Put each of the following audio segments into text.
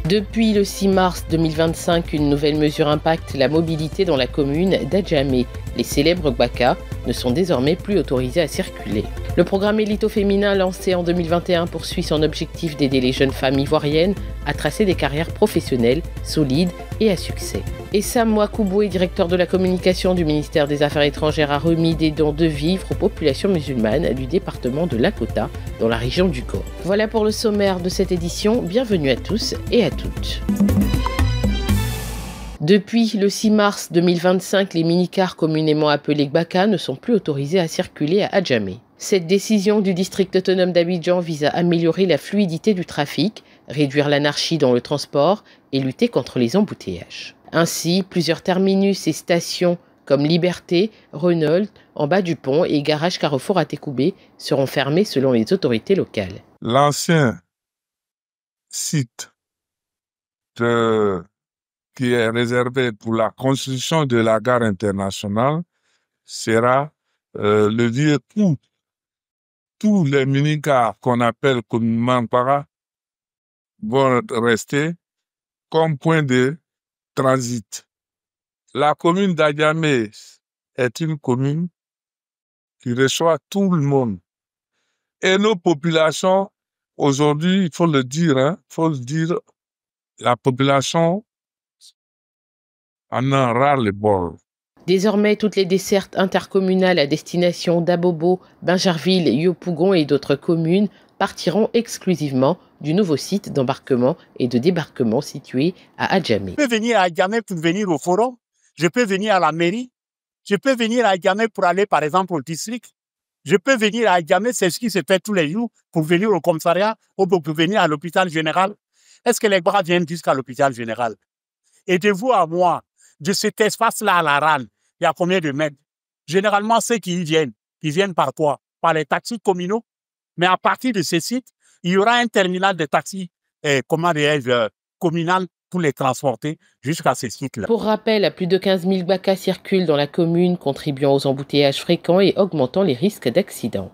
Depuis le 6 mars 2025, une nouvelle mesure impacte la mobilité dans la commune d'Adjamé. Les célèbres Gbaka ne sont désormais plus autorisés à circuler. Le programme Élite au féminin lancé en 2021 poursuit son objectif d'aider les jeunes femmes ivoiriennes à tracer des carrières professionnelles solides et à succès. Et Sam Mouakouboué, directeur de la communication du ministère des Affaires étrangères, a remis des dons de vivres aux populations musulmanes du département de Lakota, dans la région du Caire. Voilà pour le sommaire de cette édition. Bienvenue à tous et à toutes. Depuis le 6 mars 2025, les minicars communément appelés Gbaka ne sont plus autorisés à circuler à Adjamé. Cette décision du district autonome d'Abidjan vise à améliorer la fluidité du trafic, réduire l'anarchie dans le transport et lutter contre les embouteillages. Ainsi, plusieurs terminus et stations comme Liberté, Renault, en bas du pont et garage Carrefour à Tékoubé seront fermés selon les autorités locales. L'ancien site qui est réservé pour la construction de la gare internationale sera le lieu où tous les minicars qu'on appelle communément para vont rester comme point de transit. La commune d'Adjamé est une commune qui reçoit tout le monde. Et nos populations, aujourd'hui, il faut le dire, la population en a ras le bol. Désormais, toutes les dessertes intercommunales à destination d'Abobo, Bingerville, Yopougon et d'autres communes partiront exclusivement du nouveau site d'embarquement et de débarquement situé à Adjamé. Je peux venir à Adjamé pour venir au forum, je peux venir à la mairie, je peux venir à Adjamé pour aller par exemple au district, je peux venir à Adjamé, c'est ce qui se fait tous les jours, pour venir au commissariat ou pour venir à l'hôpital général. Est-ce que les bras viennent jusqu'à l'hôpital général? Et de vous à moi, de cet espace-là à la RAN, il y a combien de mètres? Généralement, ceux qui y viennent, ils viennent par quoi? Par les taxis communaux. Mais à partir de ce site, il y aura un terminal de taxis communal pour les transporter jusqu'à ce site-là. Pour rappel, plus de 15 000 Gbaka circulent dans la commune, contribuant aux embouteillages fréquents et augmentant les risques d'accidents.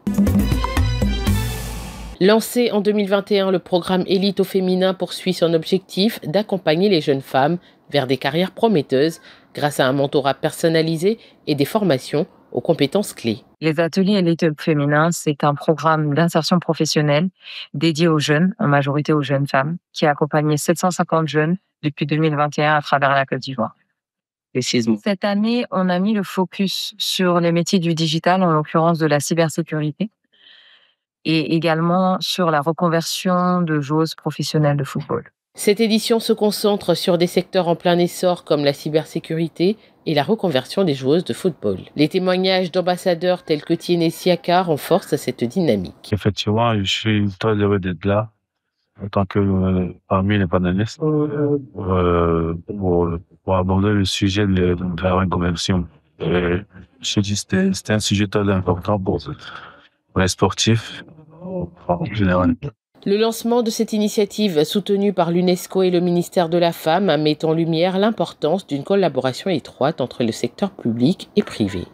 Lancé en 2021, le programme Élite au féminin poursuit son objectif d'accompagner les jeunes femmes vers des carrières prometteuses grâce à un mentorat personnalisé et des formations aux compétences clés. Les ateliers Élite au féminin, c'est un programme d'insertion professionnelle dédié aux jeunes, en majorité aux jeunes femmes, qui a accompagné 750 jeunes depuis 2021 à travers la Côte d'Ivoire. Cette année, on a mis le focus sur les métiers du digital, en l'occurrence de la cybersécurité, et également sur la reconversion de joueuses professionnelles de football. Cette édition se concentre sur des secteurs en plein essor comme la cybersécurité et la reconversion des joueuses de football. Les témoignages d'ambassadeurs tels que Tiene Siaka renforcent cette dynamique. Effectivement, je suis très heureux d'être là en tant que parmi les panélistes pour aborder le sujet de la reconversion. Je dis que c'était un sujet très important pour les sportifs en général. Le lancement de cette initiative, soutenue par l'UNESCO et le ministère de la Femme, met en lumière l'importance d'une collaboration étroite entre le secteur public et privé.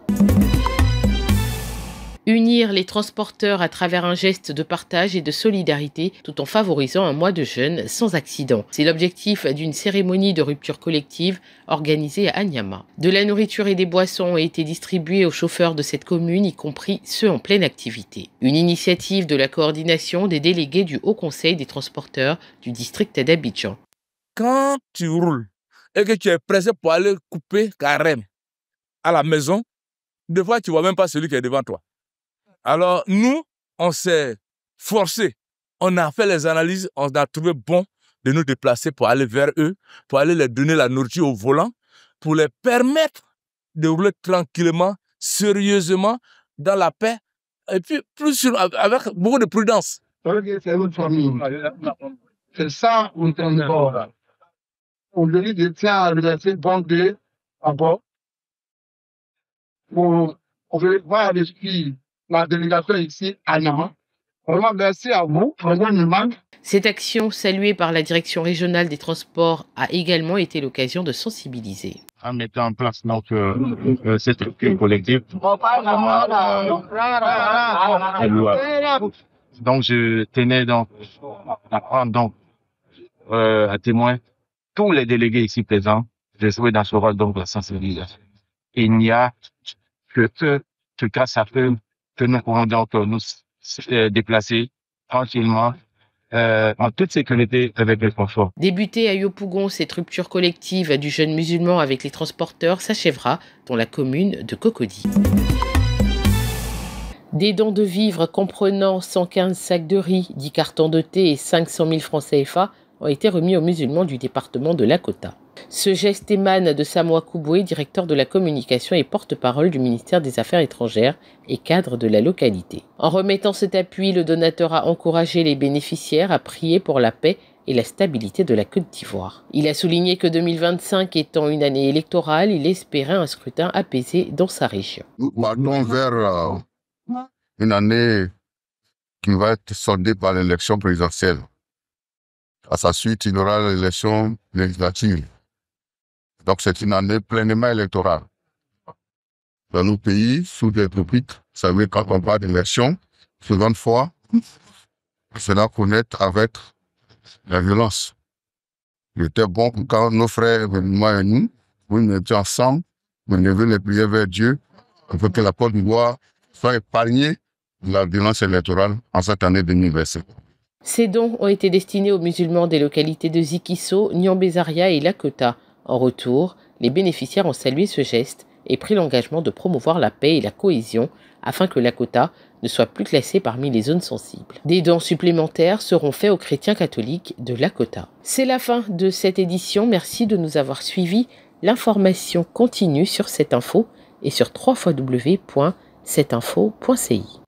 Unir les transporteurs à travers un geste de partage et de solidarité tout en favorisant un mois de jeûne sans accident. C'est l'objectif d'une cérémonie de rupture collective organisée à Anyama. De la nourriture et des boissons ont été distribuées aux chauffeurs de cette commune, y compris ceux en pleine activité. Une initiative de la coordination des délégués du Haut Conseil des transporteurs du district d'Abidjan. Quand tu roules et que tu es pressé pour aller couper carême à la maison, des fois tu ne vois même pas celui qui est devant toi. Alors, nous, on s'est forcé. On a fait les analyses, on a trouvé bon de nous déplacer pour aller vers eux, pour aller leur donner la nourriture au volant, pour les permettre de rouler tranquillement, sérieusement, dans la paix, et puis avec beaucoup de prudence. C'est une famille. C'est ça, on t'en aujourd'hui, je tiens à remercier bon Dieu, d'abord, pour voir l'esprit la délégation ici à Nyama. Vraiment, merci à vous. Cette action, saluée par la direction régionale des transports, a également été l'occasion de sensibiliser. En mettant en place cette structure collective, donc je tenais à prendre à témoin tous les délégués ici présents de jouer dans ce rôle donc de sensibilisation. Il n'y a que grâce à eux que nous pourrons donc nous déplacer tranquillement en toute sécurité avec le confort. Débutée à Yopougon, cette rupture collective du jeune musulman avec les transporteurs s'achèvera dans la commune de Cocody. Des dons de vivres comprenant 115 sacs de riz, 10 cartons de thé et 500 000 francs CFA ont été remis aux musulmans du département de Lakota. Ce geste émane de Samoa Kouboué, directeur de la communication et porte-parole du ministère des Affaires étrangères et cadre de la localité. En remettant cet appui, le donateur a encouragé les bénéficiaires à prier pour la paix et la stabilité de la Côte d'Ivoire. Il a souligné que 2025 étant une année électorale, il espérait un scrutin apaisé dans sa région. Nous partons vers une année qui va être sondée par l'élection présidentielle. À sa suite, il y aura l'élection législative. Donc c'est une année pleinement électorale. Dans nos pays, sous des républiques, vous savez, quand on parle d'élection, seconde fois, cela connaît avec la violence. Il était bon que quand nos frères, moi et nous étions ensemble, nous levions les prières vers Dieu, afin que la Côte d'Ivoire soit épargnée de la violence électorale en cette année 2027. Ces dons ont été destinés aux musulmans des localités de Zikiso, Nyambézaria et Lakota. En retour, les bénéficiaires ont salué ce geste et pris l'engagement de promouvoir la paix et la cohésion afin que Lakota ne soit plus classée parmi les zones sensibles. Des dons supplémentaires seront faits aux chrétiens catholiques de Lakota. C'est la fin de cette édition. Merci de nous avoir suivis. L'information continue sur cette info et sur www.cetinfo.ci.